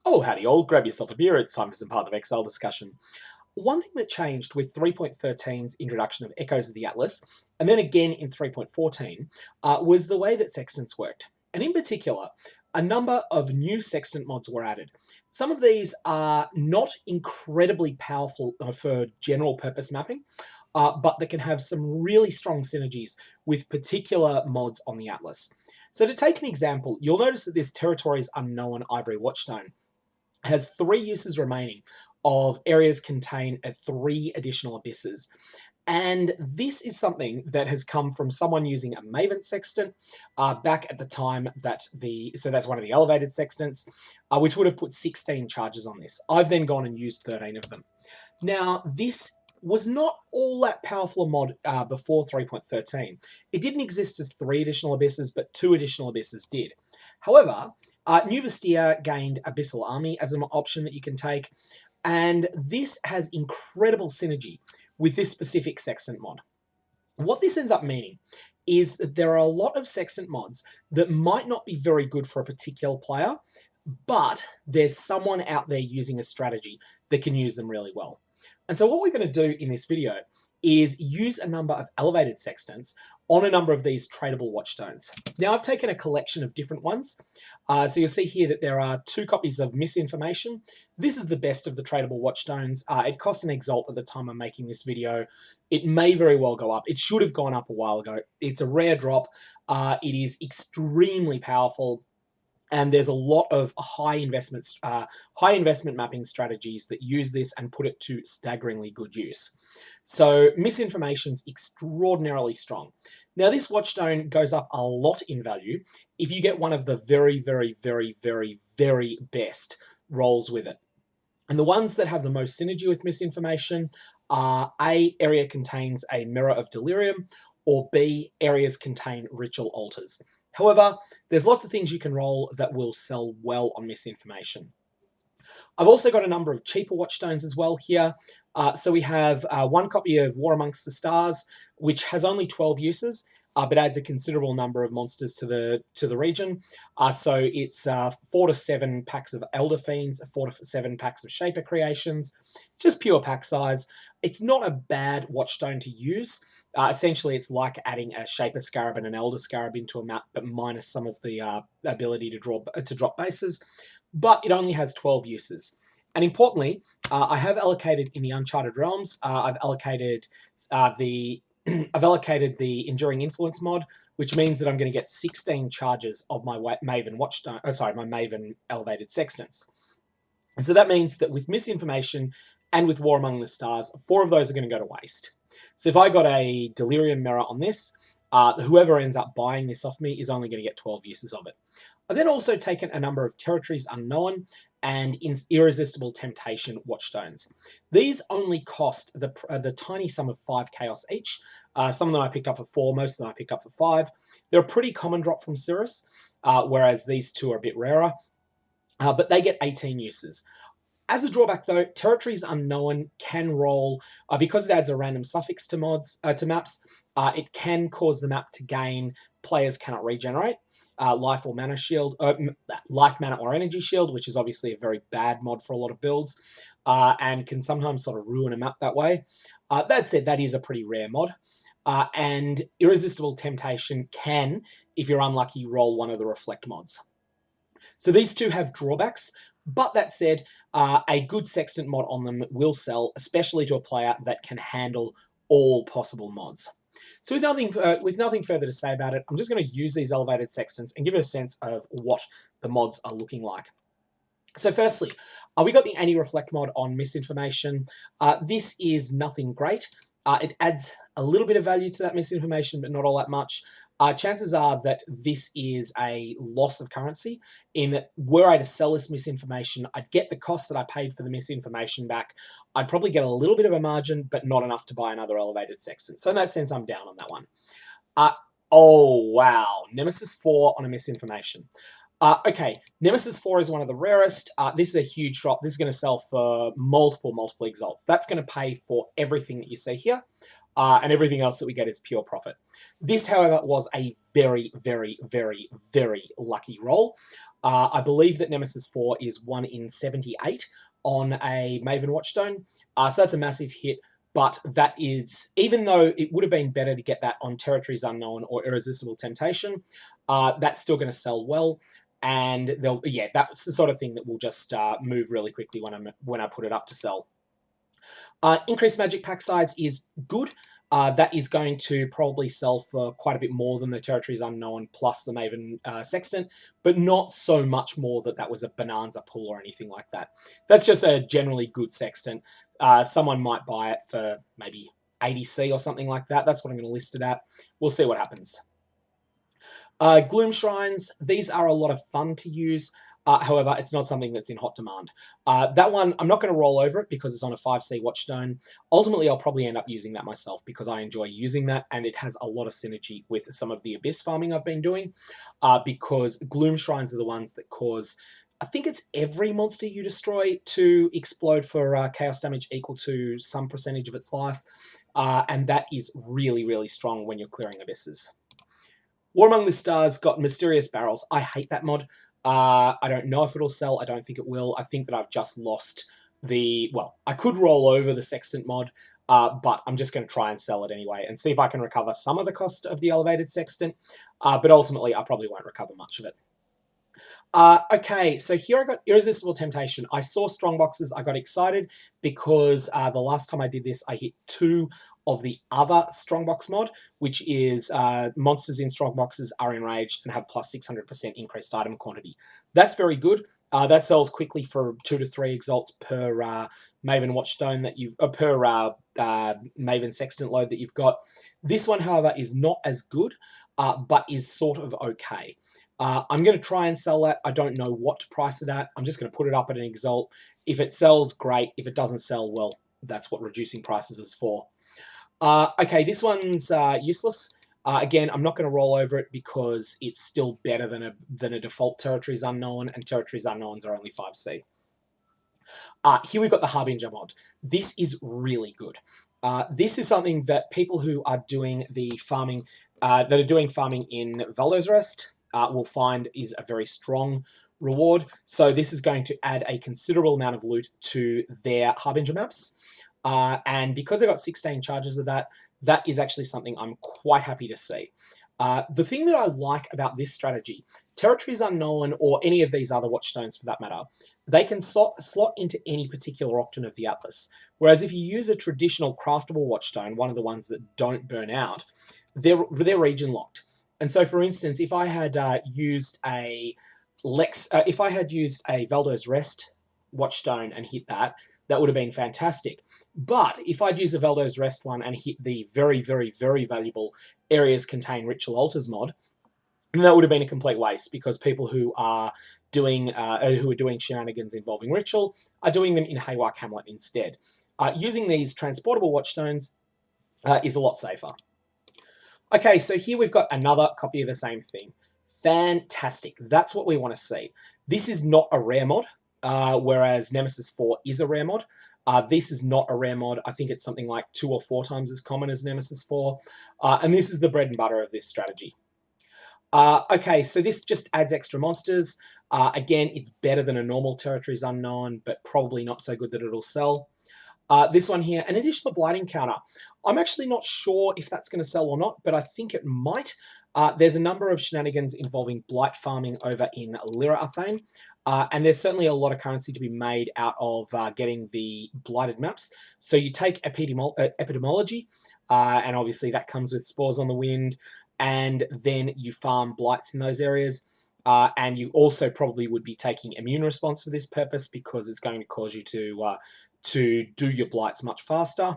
Oh, howdy all, grab yourself a beer, it's time for some Path of Exile discussion. One thing that changed with 3.13's introduction of Echoes of the Atlas, and then again in 3.14, was the way that Sextants worked. And in particular, a number of new Sextant mods were added. Some of these are not incredibly powerful for general purpose mapping, but that can have some really strong synergies with particular mods on the Atlas. So to take an example, you'll notice that this Territories Unknown Ivory Watchstone has 3 uses remaining of areas contain 3 additional abysses. And this is something that has come from someone using a Maven Sextant back at the time that so that's one of the elevated Sextants, which would have put 16 charges on this. I've then gone and used 13 of them. Now, this was not all that powerful a mod before 3.13. It didn't exist as 3 additional abysses, but 2 additional abysses did. However, New Vastir gained Abyssal Army as an option that you can take, and this has incredible synergy with this specific Sextant mod. What this ends up meaning is that there are a lot of Sextant mods that might not be very good for a particular player, but there's someone out there using a strategy that can use them really well. And so what we're going to do in this video is use a number of elevated Sextants on a number of these tradable Watchstones. Now I've taken a collection of different ones. So you'll see here that there are 2 copies of Misinformation. This is the best of the tradable Watchstones. It costs an Exalt at the time I'm making this video. It may very well go up. It should have gone up a while ago. It's a rare drop. It is extremely powerful. And there's a lot of high investment mapping strategies that use this and put it to staggeringly good use. So Misinformation's extraordinarily strong. Now this Watchstone goes up a lot in value if you get one of the very, very, very, very, very best rolls with it. And the ones that have the most synergy with Misinformation are A, area contains a Mirror of Delirium, or B, areas contain ritual altars. However, there's lots of things you can roll that will sell well on Misinformation. I've also got a number of cheaper Watchstones as well here. So we have 1 copy of War Amongst the Stars, which has only 12 uses, but adds a considerable number of monsters to the region. So it's 4 to 7 packs of Elder Fiends, 4 to 7 packs of Shaper Creations. It's just pure pack size. It's not a bad Watchstone to use. Essentially, it's like adding a Shaper Scarab and an Elder Scarab into a map, but minus some of the ability to drop bases. But it only has 12 uses. And importantly, I have allocated in the Uncharted Realms. I've allocated the Enduring Influence mod, which means that I'm going to get 16 charges of my Maven Watchstone. My Maven Elevated Sextants. And so that means that with Misinformation and with War Among the Stars, 4 of those are going to go to waste. So if I got a Delirium Mirror on this, whoever ends up buying this off me is only going to get 12 uses of it. I've then also taken a number of Territories Unknown and Irresistible Temptation Watchstones. These only cost the tiny sum of 5 chaos each. Some of them I picked up for 4, most of them I picked up for 5. They're a pretty common drop from Sirus, whereas these 2 are a bit rarer, but they get 18 uses. As a drawback though, Territories Unknown can roll, because it adds a random suffix to maps, it can cause the map to gain Players Cannot Regenerate, life or mana shield, life, mana or energy shield, which is obviously a very bad mod for a lot of builds, and can sometimes sort of ruin a map that way. That said, that is a pretty rare mod. And Irresistible Temptation can, if you're unlucky, roll one of the Reflect mods. So these 2 have drawbacks, but that said, a good Sextant mod on them will sell, especially to a player that can handle all possible mods. So with nothing further to say about it, I'm just going to use these elevated Sextants and give it a sense of what the mods are looking like. So firstly, we got the Anti-Reflect mod on Misinformation. This is nothing great. It adds a little bit of value to that Misinformation, but not all that much. Chances are that this is a loss of currency, in that were I to sell this Misinformation, I'd get the cost that I paid for the Misinformation back. I'd probably get a little bit of a margin, but not enough to buy another elevated Sextant. So in that sense, I'm down on that one. Oh, wow. Nemesis 4 on a Misinformation. Okay, Nemesis 4 is one of the rarest. This is a huge drop. This is going to sell for multiple Exalts. That's going to pay for everything that you see here. And everything else that we get is pure profit. This, however, was a very, very, very, very lucky roll. I believe that Nemesis 4 is 1 in 78 on a Maven Watchstone, so that's a massive hit. But that is, even though it would have been better to get that on Territories Unknown or Irresistible Temptation, that's still going to sell well. And yeah, that's the sort of thing that will just move really quickly when I put it up to sell. Increased magic pack size is good. That is going to probably sell for quite a bit more than the Territories Unknown plus the Maven Sextant, but not so much more that was a bonanza pull or anything like that. That's just a generally good Sextant. Someone might buy it for maybe 80C or something like that. That's what I'm going to list it at. We'll see what happens. Gloom Shrines, these are a lot of fun to use. However, it's not something that's in hot demand. That one, I'm not going to roll over it because it's on a 5C Watchstone. Ultimately, I'll probably end up using that myself because I enjoy using that, and it has a lot of synergy with some of the Abyss farming I've been doing, because Gloom Shrines are the ones that cause, I think it's every monster you destroy to explode for chaos damage equal to some percentage of its life, and that is really, really strong when you're clearing Abysses. War Among the Stars got Mysterious Barrels. I hate that mod. I don't know if it'll sell. I don't think it will. I think that I've just lost the... Well, I could roll over the Sextant mod, but I'm just going to try and sell it anyway and see if I can recover some of the cost of the elevated Sextant, but ultimately I probably won't recover much of it. Okay, so here I got Irresistible Temptation. I saw strong boxes. I got excited because the last time I did this, I hit 2 of the other strongbox mod, which is monsters in strong boxes are enraged and have plus 600% increased item quantity. That's very good. That sells quickly for 2 to 3 exalts per Maven Watchstone that you've per Maven Sextant load that you've got. This one, however, is not as good, but is sort of okay. I'm going to try and sell that. I don't know what to price it at. I'm just going to put it up at an exalt. If it sells, great. If it doesn't sell, well, that's what reducing prices is for. Okay, this one's useless. Again, I'm not going to roll over it because it's still better than a default Territories Unknown, and Territories Unknowns are only 5C. Here we've got the Harbinger mod. This is really good. This is something that people who are doing the farming, that are doing farming in Valdo's Rest, will find is a very strong reward. So this is going to add a considerable amount of loot to their Harbinger maps. And because I got 16 charges of that, that is actually something I'm quite happy to see. The thing that I like about this strategy, Territories Unknown or any of these other Watchstones for that matter, they can slot into any particular Octant of the Atlas. Whereas if you use a traditional craftable Watchstone, one of the ones that don't burn out, they're region locked. And so, for instance, if I had used a Valdo's Rest Watchstone and hit that, that would have been fantastic. But if I'd use a Valdo's Rest one and hit the very, very, very valuable Areas Contain Ritual Altars mod, then that would have been a complete waste because people who are doing shenanigans involving Ritual are doing them in Haywire Hamlet instead. Using these transportable Watchstones is a lot safer. Okay, so here we've got another copy of the same thing. Fantastic. That's what we want to see. This is not a rare mod, whereas Nemesis 4 is a rare mod. This is not a rare mod. I think it's something like 2 or 4 times as common as Nemesis 4. And this is the bread and butter of this strategy. Okay, so this just adds extra monsters. Again, it's better than a normal Territories Unknown, but probably not so good that it'll sell. This one here, an additional blighting counter. I'm actually not sure if that's going to sell or not, but I think it might. There's a number of shenanigans involving blight farming over in Lyra Athane, and there's certainly a lot of currency to be made out of getting the blighted maps. So you take epidemiology, and obviously that comes with spores on the wind, and then you farm blights in those areas. And you also probably would be taking immune response for this purpose because it's going to cause you to do your blights much faster.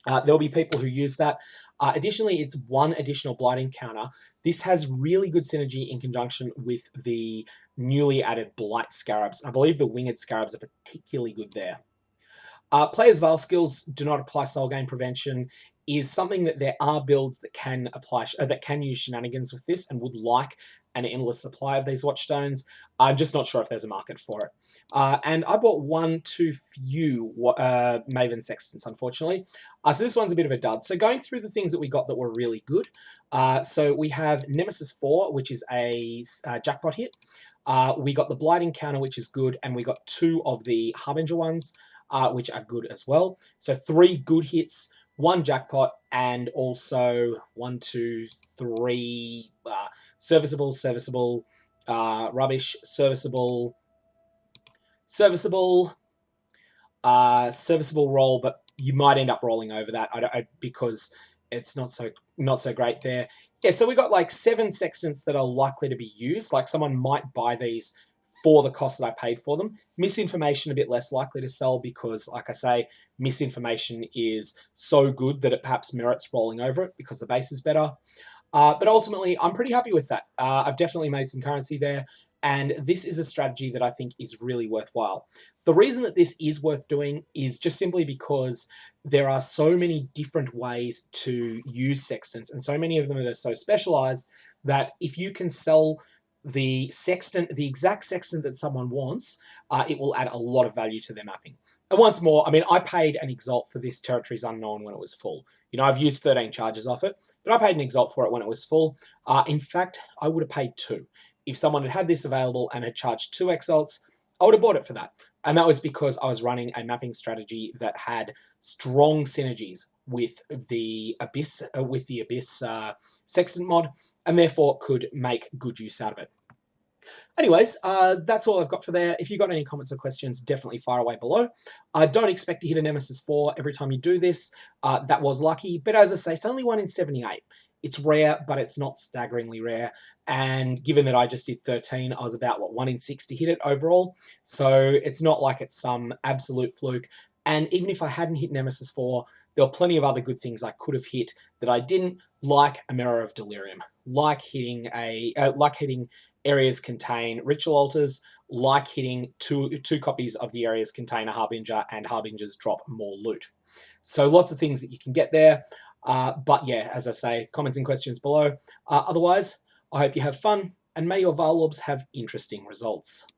There'll be people who use that. Additionally, it's 1 additional blighting counter. This has really good synergy in conjunction with the newly added blight scarabs. I believe the winged scarabs are particularly good there. Players' Veil skills do not apply soul gain prevention is something that there are builds that can apply that can use shenanigans with this and would like an endless supply of these Watchstones. I'm just not sure if there's a market for it. And I bought one too few Maven Sextants, unfortunately. So this one's a bit of a dud. So going through the things that we got that were really good. So we have Nemesis 4, which is a jackpot hit. We got the Blight Encounter, which is good, and we got 2 of the Harbinger ones, which are good as well. So 3 good hits, 1 jackpot, and also 1, 2, 3 serviceable, serviceable, rubbish, serviceable, serviceable, serviceable roll, but you might end up rolling over that because it's not so great there. Yeah, so we got like 7 sextants that are likely to be used. Like someone might buy these for the cost that I paid for them. Misinformation a bit less likely to sell because, like I say, misinformation is so good that it perhaps merits rolling over it because the base is better. But ultimately, I'm pretty happy with that. I've definitely made some currency there, and this is a strategy that I think is really worthwhile. The reason that this is worth doing is just simply because there are so many different ways to use sextants, and so many of them that are so specialized that if you can sell the sextant, the exact sextant that someone wants, it will add a lot of value to their mapping. And once more, I mean, I paid an Exalt for this Territories Unknown when it was full. You know, I've used 13 charges off it, but I paid an Exalt for it when it was full. In fact, I would have paid 2. If someone had had this available and had charged 2 Exalts, I would have bought it for that. And that was because I was running a mapping strategy that had strong synergies with the Abyss, Sextant mod, and therefore could make good use out of it. Anyways, that's all I've got for there. If you've got any comments or questions, definitely fire away below. Don't expect to hit a Nemesis 4 every time you do this. That was lucky, but as I say, it's only 1 in 78. It's rare, but it's not staggeringly rare. And given that I just did 13, I was about, 1 in 6 to hit it overall. So it's not like it's some absolute fluke. And even if I hadn't hit Nemesis 4, there were plenty of other good things I could have hit that I didn't, like a Mirror of Delirium, like hitting areas contain ritual altars, like hitting two copies of the areas contain a Harbinger, and Harbingers drop more loot. So lots of things that you can get there. But yeah, as I say, comments and questions below. Otherwise, I hope you have fun, and may your Varlorbs have interesting results.